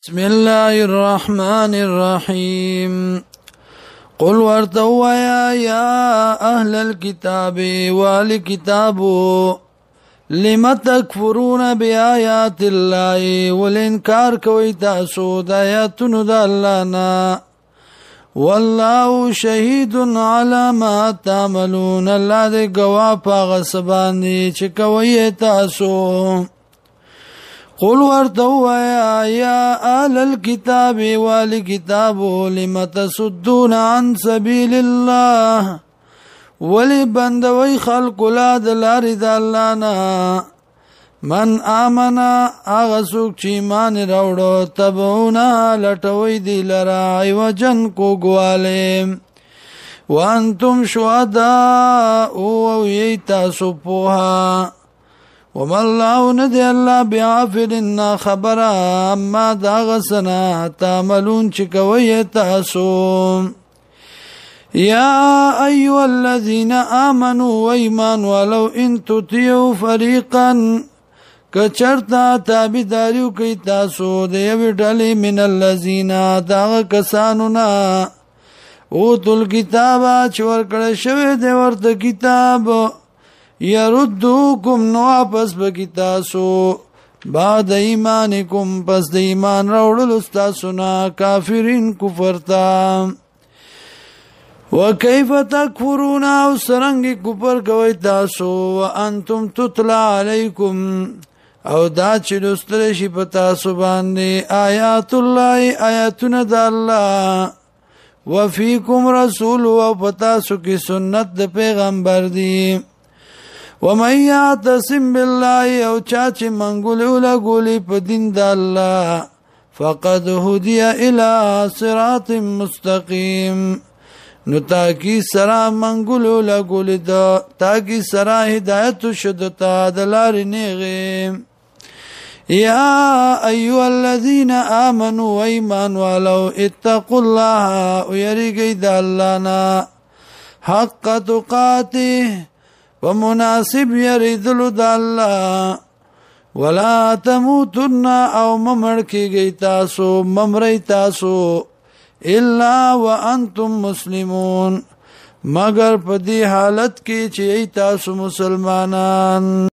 بسم الله الرحمن الرحيم قل ورتوا يا أهل الكتاب والكتاب لم تكفرون بآيات الله والإنكار کوي تاسو د آیاتونو د الله نه والله شهید على ما تعملون الله دې گواه پاغه سباندې چې کوي تاسو قل ورتوا يا أهل الكتاب والكتاب لم تصدون عن سبيل الله ولبندوي خلق لا دلار د الله نه من آمنا اغسوک چی مان راوڑو تبعونا لٹوی دی لرائی وجن کو گوالیم وانتم شهداء ویتا سپوها وما الله ندی اللہ بعافلنا خبرا اما داغسنا تعملون چکوی تاسو يا أيها الذين آمنوا وإيمان ولو إن تطيعوا فريقا كچرتا تابداریو کی تاسو دیو ډلې من الذين داغ کسانونا اوتل کتابا چور کړه شوی دی ورته کتاب يردوکم نو واپس بکی تاسو بعد ایمانکم پس د ایمان راوړل تاسو نه کافرین کفر تا وكيف تكفرون او سرنگ کفر کوي تاسو وانتم تتلى عليكم او دا چې لوستل شي په تاسو باندې آیات الله آیاتنا د الله وفيكم رسول او په تاسو کې سنت د پیغمبر دی ومن يعتصم بالله او چا چې منګول ولا ګولي په دین د الله فقد هدي الى صراط مستقيم نو تاکی سرا منگولو لگولی دا تاکی سرا ہدایتو شدتا دلار نیغیم یا ایوہ الذین آمنوا ایمان والو اتقوا اللہ ویریگی دا اللہ نا حق تقاتی ومناسب یریدلو دا اللہ ولا تموتن او ممرکی گئی تاسو ممری تاسو الا وانتم مسلمون مگر په دې حالت کې چې تاسو مسلمانان